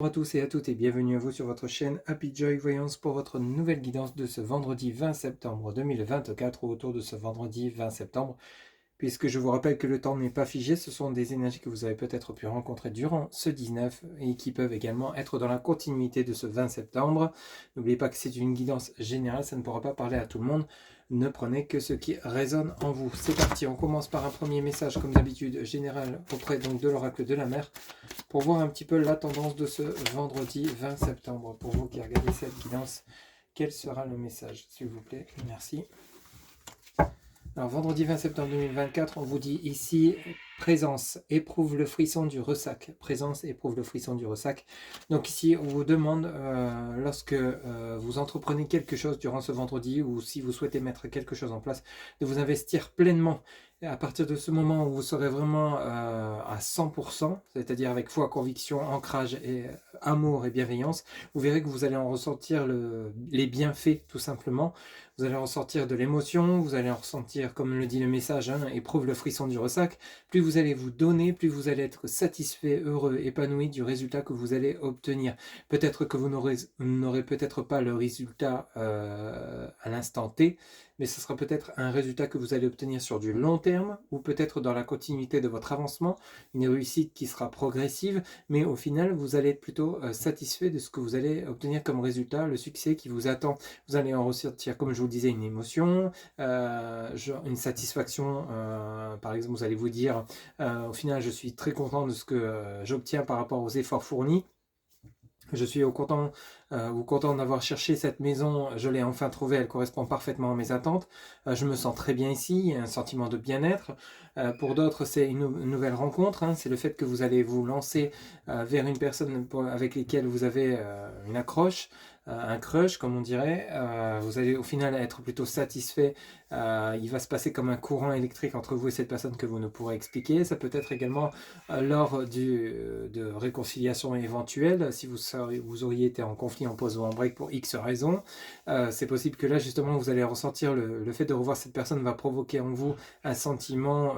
Bonjour à tous et à toutes et bienvenue à vous sur votre chaîne Happy Joy Voyance pour votre nouvelle guidance de ce vendredi 20 septembre 2024 ou autour de ce vendredi 20 septembre. Puisque je vous rappelle que le temps n'est pas figé, ce sont des énergies que vous avez peut-être pu rencontrer durant ce 19 et qui peuvent également être dans la continuité de ce 20 septembre. N'oubliez pas que c'est une guidance générale, ça ne pourra pas parler à tout le monde. Ne prenez que ce qui résonne en vous. C'est parti, on commence par un premier message comme d'habitude général auprès donc de l'oracle de la mer pour voir un petit peu la tendance de ce vendredi 20 septembre. Pour vous qui regardez cette guidance, quel sera le message s'il vous plaît? Merci. Alors, vendredi 20 septembre 2024, on vous dit ici, présence, éprouve le frisson du ressac. Présence, éprouve le frisson du ressac. Donc ici, on vous demande, lorsque vous entreprenez quelque chose durant ce vendredi, ou si vous souhaitez mettre quelque chose en place, de vous investir pleinement. Et à partir de ce moment où vous serez vraiment à 100%, c'est-à-dire avec foi, conviction, ancrage, et amour et bienveillance, vous verrez que vous allez en ressentir les bienfaits, tout simplement. Vous allez ressentir de l'émotion, vous allez en ressentir, comme le dit le message, éprouve le frisson du ressac. Plus vous allez vous donner, plus vous allez être satisfait, heureux, épanoui du résultat que vous allez obtenir. Peut-être que vous n'aurez peut-être pas le résultat à l'instant T, mais ce sera peut-être un résultat que vous allez obtenir sur du long terme, ou peut-être dans la continuité de votre avancement, une réussite qui sera progressive, mais au final, vous allez être plutôt satisfait de ce que vous allez obtenir comme résultat, le succès qui vous attend. Vous allez en ressentir, comme je vous disais, une émotion, une satisfaction. Par exemple, vous allez vous dire, au final, je suis très content de ce que j'obtiens par rapport aux efforts fournis. Je suis content ou content d'avoir cherché cette maison, je l'ai enfin trouvée, elle correspond parfaitement à mes attentes. Je me sens très bien ici, il y a un sentiment de bien-être. Pour d'autres, c'est une nouvelle rencontre, c'est le fait que vous allez vous lancer vers une personne avec laquelle vous avez une accroche, un crush comme on dirait. Vous allez au final être plutôt satisfait. Il va se passer comme un courant électrique entre vous et cette personne que vous ne pourrez expliquer. Ça peut être également lors de réconciliation éventuelle, si vous auriez été en conflit, en pause ou en break pour X raisons, c'est possible que là justement vous allez ressentir le fait de revoir cette personne va provoquer en vous un sentiment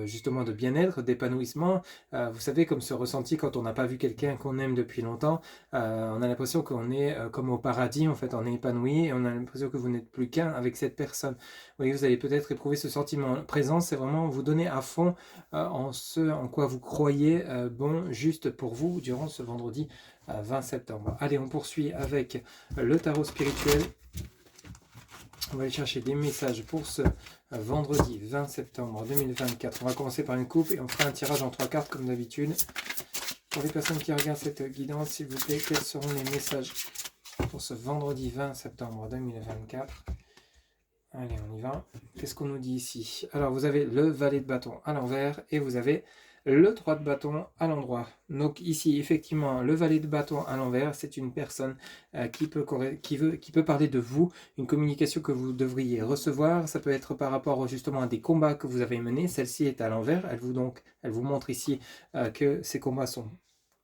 justement de bien-être, d'épanouissement. Vous savez, comme ce ressenti quand on n'a pas vu quelqu'un qu'on aime depuis longtemps, on a l'impression qu'on est comme au paradis, en fait on est épanoui et on a l'impression que vous n'êtes plus qu'un avec cette personne. Vous voyez, vous allez peut-être éprouver ce sentiment. Présent, c'est vraiment vous donner à fond en ce en quoi vous croyez bon, juste pour vous durant ce vendredi 20 septembre. Allez, on poursuit avec le tarot spirituel. On va aller chercher des messages pour ce vendredi 20 septembre 2024. On va commencer par une coupe et on fera un tirage en 3 cartes comme d'habitude. Pour les personnes qui regardent cette guidance, s'il vous plaît, quels seront les messages pour ce vendredi 20 septembre 2024? Allez, on y va. Qu'est-ce qu'on nous dit ici? Alors, vous avez le valet de bâton à l'envers et vous avez le 3 de bâton à l'endroit. Donc ici, effectivement, le valet de bâton à l'envers, c'est une personne qui peut parler de vous, une communication que vous devriez recevoir. Ça peut être par rapport justement à des combats que vous avez menés. Celle-ci est à l'envers. Elle vous montre ici que ces combats sont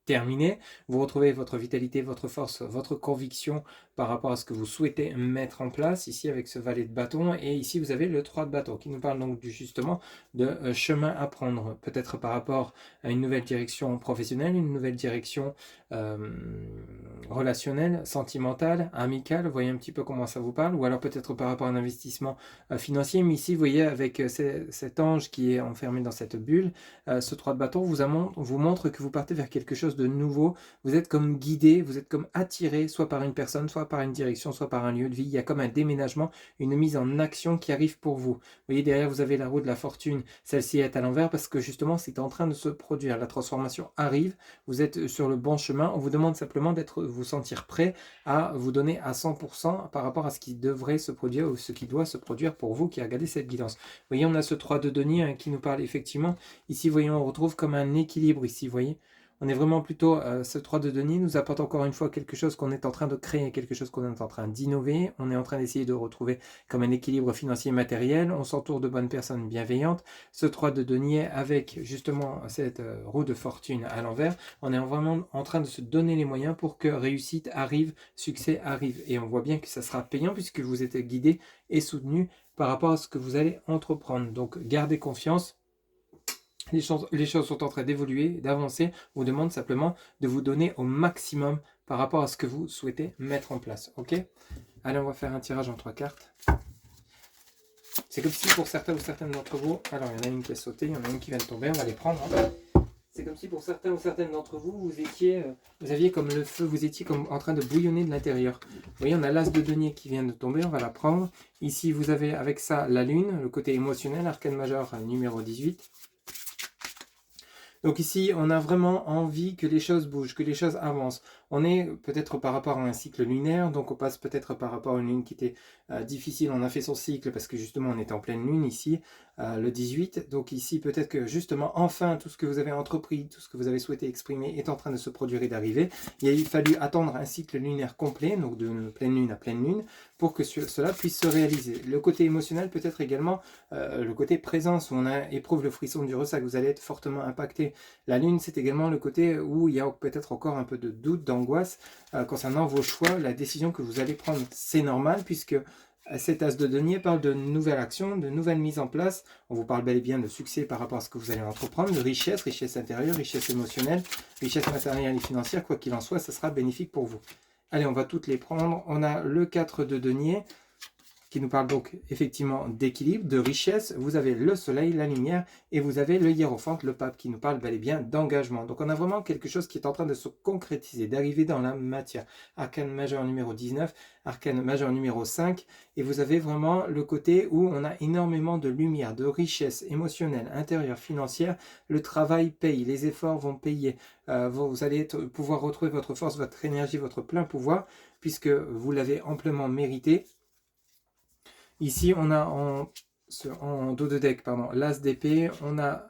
terminé, vous retrouvez votre vitalité, votre force, votre conviction par rapport à ce que vous souhaitez mettre en place, ici avec ce valet de bâton, et ici vous avez le 3 de bâton, qui nous parle donc justement de chemin à prendre, peut-être par rapport à une nouvelle direction professionnelle, une nouvelle direction relationnelle, sentimentale, amicale, vous voyez un petit peu comment ça vous parle, ou alors peut-être par rapport à un investissement financier, mais ici vous voyez avec cet ange qui est enfermé dans cette bulle, ce 3 de bâton vous montre que vous partez vers quelque chose de nouveau. Vous êtes comme guidé, vous êtes comme attiré, soit par une personne, soit par une direction, soit par un lieu de vie. Il y a comme un déménagement, une mise en action qui arrive pour vous. Vous voyez, derrière, vous avez la roue de la fortune. Celle-ci est à l'envers parce que justement, c'est en train de se produire. La transformation arrive. Vous êtes sur le bon chemin. On vous demande simplement vous sentir prêt à vous donner à 100% par rapport à ce qui devrait se produire ou ce qui doit se produire pour vous qui regardez cette guidance. Vous voyez, on a ce 3 de denier qui nous parle effectivement. Ici, voyons, on retrouve comme un équilibre ici, vous voyez. On est vraiment plutôt, ce 3 de denier nous apporte encore une fois quelque chose qu'on est en train de créer, quelque chose qu'on est en train d'innover. On est en train d'essayer de retrouver comme un équilibre financier matériel. On s'entoure de bonnes personnes bienveillantes. Ce 3 de denier avec justement cette roue de fortune à l'envers, on est vraiment en train de se donner les moyens pour que réussite arrive, succès arrive. Et on voit bien que ça sera payant puisque vous êtes guidé et soutenu par rapport à ce que vous allez entreprendre. Donc gardez confiance. Les choses sont en train d'évoluer, d'avancer. On vous demande simplement de vous donner au maximum par rapport à ce que vous souhaitez mettre en place. Ok? Allez, on va faire un tirage en 3 cartes. C'est comme si pour certains ou certaines d'entre vous, alors il y en a une qui est sautée, il y en a une qui vient de tomber, on va les prendre. Hein. C'est comme si pour certains ou certaines d'entre vous, vous aviez comme le feu, vous étiez comme en train de bouillonner de l'intérieur. Vous voyez, on a l'as de denier qui vient de tomber, on va la prendre. Ici, vous avez avec ça la lune, le côté émotionnel, arcane majeur numéro 18. Donc ici, on a vraiment envie que les choses bougent, que les choses avancent. On est peut-être par rapport à un cycle lunaire, donc on passe peut-être par rapport à une lune qui était difficile. On a fait son cycle parce que justement on est en pleine lune ici, le 18. Donc ici, peut-être que justement, enfin, tout ce que vous avez entrepris, tout ce que vous avez souhaité exprimer est en train de se produire et d'arriver. Il a fallu attendre un cycle lunaire complet, donc de pleine lune à pleine lune, pour que cela puisse se réaliser. Le côté émotionnel peut être également le côté présence, où on éprouve le frisson du ressac, vous allez être fortement impacté. La lune, c'est également le côté où il y a peut-être encore un peu de doute, d'angoisse concernant vos choix, la décision que vous allez prendre. C'est normal puisque cet as de denier parle de nouvelles actions, de nouvelles mises en place. On vous parle bel et bien de succès par rapport à ce que vous allez entreprendre, de richesse, richesse intérieure, richesse émotionnelle, richesse matérielle et financière. Quoi qu'il en soit, ça sera bénéfique pour vous. Allez, on va toutes les prendre. On a le 4 de denier qui nous parle donc effectivement d'équilibre, de richesse. Vous avez le soleil, la lumière, et vous avez le hiérophante, le pape, qui nous parle bel et bien d'engagement. Donc on a vraiment quelque chose qui est en train de se concrétiser, d'arriver dans la matière. Arcane majeur numéro 19, arcane majeur numéro 5, et vous avez vraiment le côté où on a énormément de lumière, de richesse émotionnelle, intérieure, financière. Le travail paye, les efforts vont payer. Vous allez pouvoir retrouver votre force, votre énergie, votre plein pouvoir, puisque vous l'avez amplement mérité. Ici, on a en dos de deck, l'as d'épée, on a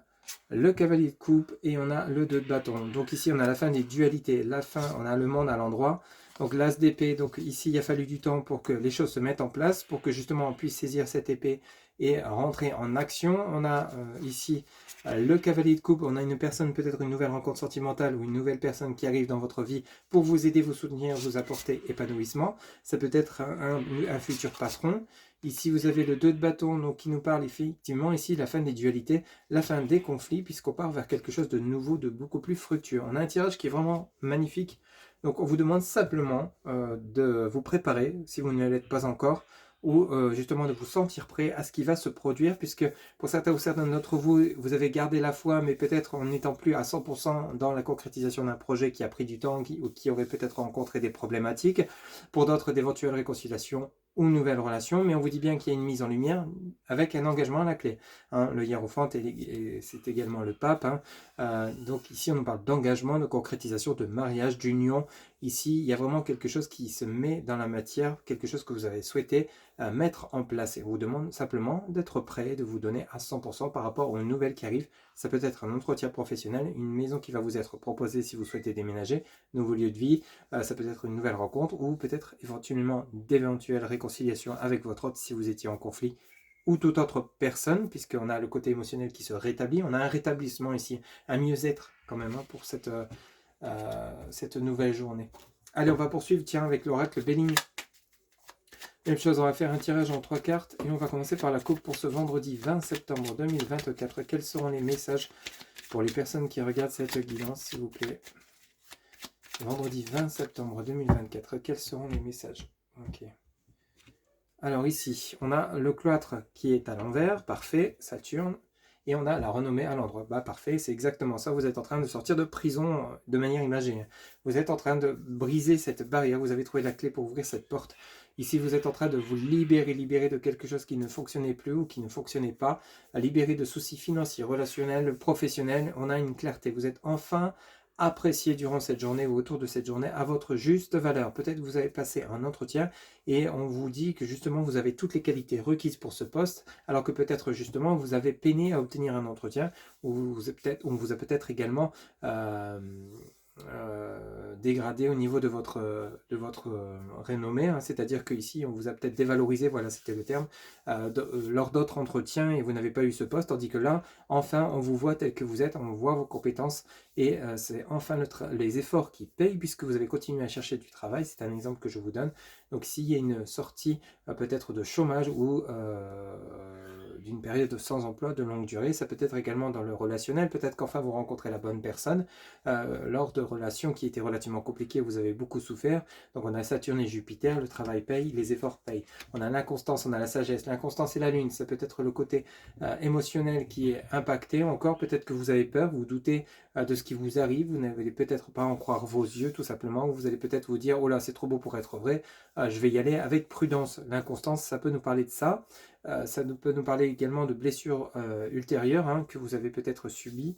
le cavalier de coupe et on a le 2 de bâton. Donc ici, on a la fin des dualités, la fin, on a le monde à l'endroit. Donc l'as d'épée, donc ici, il a fallu du temps pour que les choses se mettent en place, pour que justement on puisse saisir cette épée et rentrer en action. On a ici le cavalier de coupe, on a une personne, peut-être une nouvelle rencontre sentimentale ou une nouvelle personne qui arrive dans votre vie pour vous aider, vous soutenir, vous apporter épanouissement. Ça peut être un futur patron. Ici, vous avez le 2 de bâton donc, qui nous parle effectivement ici la fin des dualités, la fin des conflits, puisqu'on part vers quelque chose de nouveau, de beaucoup plus fructueux. On a un tirage qui est vraiment magnifique. Donc, on vous demande simplement de vous préparer, si vous ne l'êtes pas encore, ou justement de vous sentir prêt à ce qui va se produire, puisque pour certains ou certains d'entre vous, vous avez gardé la foi, mais peut-être en n'étant plus à 100% dans la concrétisation d'un projet qui a pris du temps, ou qui aurait peut-être rencontré des problématiques. Pour d'autres, d'éventuelles réconciliations ou une nouvelle relation, mais on vous dit bien qu'il y a une mise en lumière avec un engagement à la clé. Hein, le hiérophante, c'est également le pape. Hein. Donc ici, on nous parle d'engagement, de concrétisation, de mariage, d'union. Ici, il y a vraiment quelque chose qui se met dans la matière, quelque chose que vous avez souhaité mettre en place. Et on vous demande simplement d'être prêt, de vous donner à 100% par rapport aux nouvelles qui arrivent. Ça peut être un entretien professionnel, une maison qui va vous être proposée si vous souhaitez déménager, nouveau lieu de vie, ça peut être une nouvelle rencontre ou peut-être éventuellement d'éventuelles réconciliations avec votre hôte si vous étiez en conflit ou toute autre personne, puisqu'on a le côté émotionnel qui se rétablit. On a un rétablissement ici, un mieux-être quand même pour cette nouvelle journée. Allez, on va poursuivre, tiens, avec l'oracle Béligne. Même chose, on va faire un tirage en 3 cartes et on va commencer par la coupe pour ce vendredi 20 septembre 2024. Quels seront les messages pour les personnes qui regardent cette guidance, s'il vous plaît? Vendredi 20 septembre 2024, quels seront les messages? Ok. Alors ici, on a le cloître qui est à l'envers, parfait, Saturne, et on a la renommée à l'endroit. Bah parfait, c'est exactement ça, vous êtes en train de sortir de prison de manière imagée. Vous êtes en train de briser cette barrière, vous avez trouvé la clé pour ouvrir cette porte. Ici, vous êtes en train de vous libérer de quelque chose qui ne fonctionnait plus ou qui ne fonctionnait pas, libérer de soucis financiers, relationnels, professionnels. On a une clarté, vous êtes enfin apprécié durant cette journée ou autour de cette journée à votre juste valeur. Peut-être que vous avez passé un entretien et on vous dit que justement vous avez toutes les qualités requises pour ce poste, alors que peut-être justement vous avez peiné à obtenir un entretien, ou on vous a peut-être également dégradé au niveau de votre renommée, hein. C'est-à-dire qu'ici on vous a peut-être dévalorisé, voilà c'était le terme, lors d'autres entretiens et vous n'avez pas eu ce poste, tandis que là, enfin on vous voit tel que vous êtes, on voit vos compétences et c'est enfin les efforts qui payent puisque vous avez continué à chercher du travail, c'est un exemple que je vous donne. Donc s'il y a une sortie peut-être de chômage ou d'une période sans emploi de longue durée. Ça peut être également dans le relationnel, peut-être qu'enfin vous rencontrez la bonne personne lors de relations qui étaient relativement compliquées, vous avez beaucoup souffert. Donc on a Saturne et Jupiter, le travail paye, les efforts payent. On a l'inconstance, on a la sagesse. L'inconstance et la lune, ça peut être le côté émotionnel qui est impacté. Encore peut-être que vous avez peur, vous doutez de ce qui vous arrive, vous n'avez peut-être pas à en croire vos yeux tout simplement, vous allez peut-être vous dire oh là c'est trop beau pour être vrai, je vais y aller avec prudence. L'inconstance, ça peut nous parler de ça, ça peut nous parler également de blessures ultérieures hein, que vous avez peut-être subies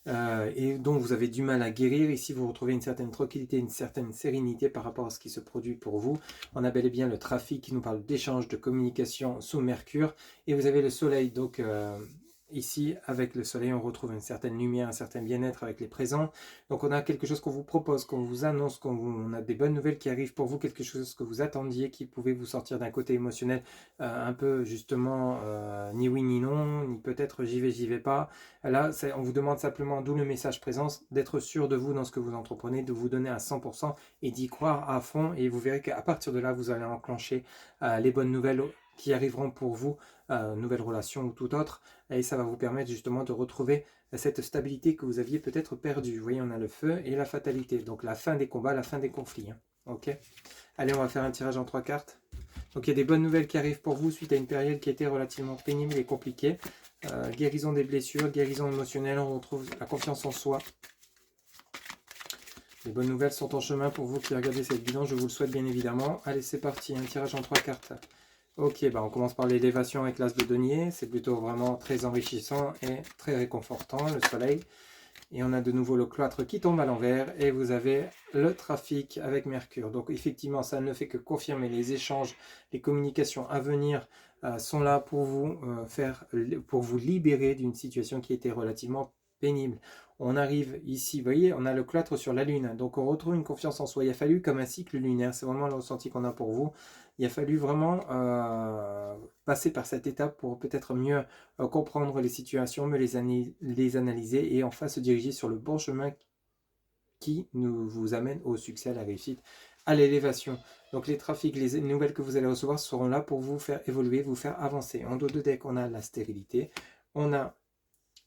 et dont vous avez du mal à guérir. Ici vous retrouvez une certaine tranquillité, une certaine sérénité par rapport à ce qui se produit pour vous. On a bel et bien le trafic qui nous parle d'échange, de communication sous Mercure, et vous avez le soleil. Donc ici, avec le soleil, on retrouve une certaine lumière, un certain bien-être avec les présents. Donc on a quelque chose qu'on vous propose, qu'on vous annonce, on a des bonnes nouvelles qui arrivent pour vous, quelque chose que vous attendiez, qui pouvait vous sortir d'un côté émotionnel un peu justement ni oui ni non, ni peut-être j'y vais pas. Là, on vous demande simplement, d'où le message présence, d'être sûr de vous dans ce que vous entreprenez, de vous donner à 100% et d'y croire à fond. Et vous verrez qu'à partir de là, vous allez enclencher les bonnes nouvelles qui arriveront pour vous, nouvelles relations ou tout autre, et ça va vous permettre justement de retrouver cette stabilité que vous aviez peut-être perdue. Vous voyez, on a le feu et la fatalité, donc la fin des combats, la fin des conflits. Hein. Ok. Allez, on va faire un tirage en 3 cartes. Donc il y a des bonnes nouvelles qui arrivent pour vous suite à une période qui était relativement pénible et compliquée. Guérison des blessures, guérison émotionnelle, on retrouve la confiance en soi. Les bonnes nouvelles sont en chemin pour vous qui regardez cette vidéo, je vous le souhaite bien évidemment. Allez, c'est parti, un tirage en 3 cartes. Ok, bah on commence par l'élévation avec l'as de denier, c'est plutôt vraiment très enrichissant et très réconfortant, le soleil. Et on a de nouveau le cloître qui tombe à l'envers et vous avez le trafic avec Mercure. Donc effectivement, ça ne fait que confirmer les échanges, les communications à venir sont là pour vous libérer d'une situation qui était relativement pénible. On arrive ici, vous voyez, on a le cloître sur la Lune. Donc on retrouve une confiance en soi. Il a fallu comme un cycle lunaire, c'est vraiment le ressenti qu'on a pour vous. Il a fallu vraiment passer par cette étape pour peut-être mieux comprendre les situations, mieux les analyser et enfin se diriger sur le bon chemin qui vous amène au succès, à la réussite, à l'élévation. Donc les trafics, les nouvelles que vous allez recevoir seront là pour vous faire évoluer, vous faire avancer. En dos de deck, on a la stérilité, on a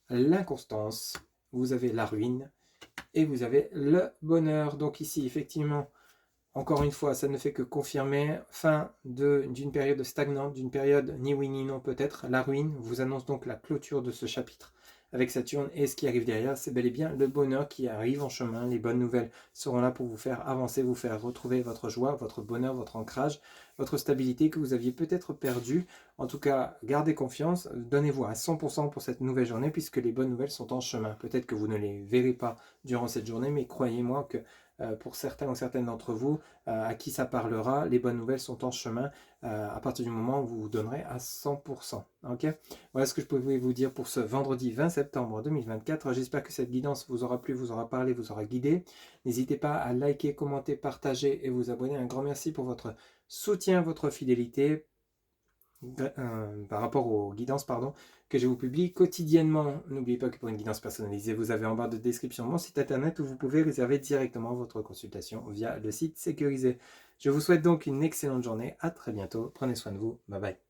l'inconstance, vous avez la ruine et vous avez le bonheur. Donc ici, effectivement, encore une fois, ça ne fait que confirmer fin d'une période stagnante, d'une période ni oui ni non peut-être. La ruine vous annonce donc la clôture de ce chapitre avec Saturne et ce qui arrive derrière, c'est bel et bien le bonheur qui arrive en chemin. Les bonnes nouvelles seront là pour vous faire avancer, vous faire retrouver votre joie, votre bonheur, votre ancrage, votre stabilité que vous aviez peut-être perdue. En tout cas, gardez confiance, donnez-vous à 100% pour cette nouvelle journée puisque les bonnes nouvelles sont en chemin. Peut-être que vous ne les verrez pas durant cette journée, mais croyez-moi que pour certains ou certaines d'entre vous à qui ça parlera, les bonnes nouvelles sont en chemin à partir du moment où vous vous donnerez à 100%. Okay, voilà ce que je pouvais vous dire pour ce vendredi 20 septembre 2024. J'espère que cette guidance vous aura plu, vous aura parlé, vous aura guidé. N'hésitez pas à liker, commenter, partager et vous abonner. Un grand merci pour votre soutien, votre fidélité par rapport aux guidances que je vous publie quotidiennement. N'oubliez pas que pour une guidance personnalisée, vous avez en barre de description mon site internet où vous pouvez réserver directement votre consultation via le site sécurisé. Je vous souhaite donc une excellente journée. À très bientôt. Prenez soin de vous. Bye bye.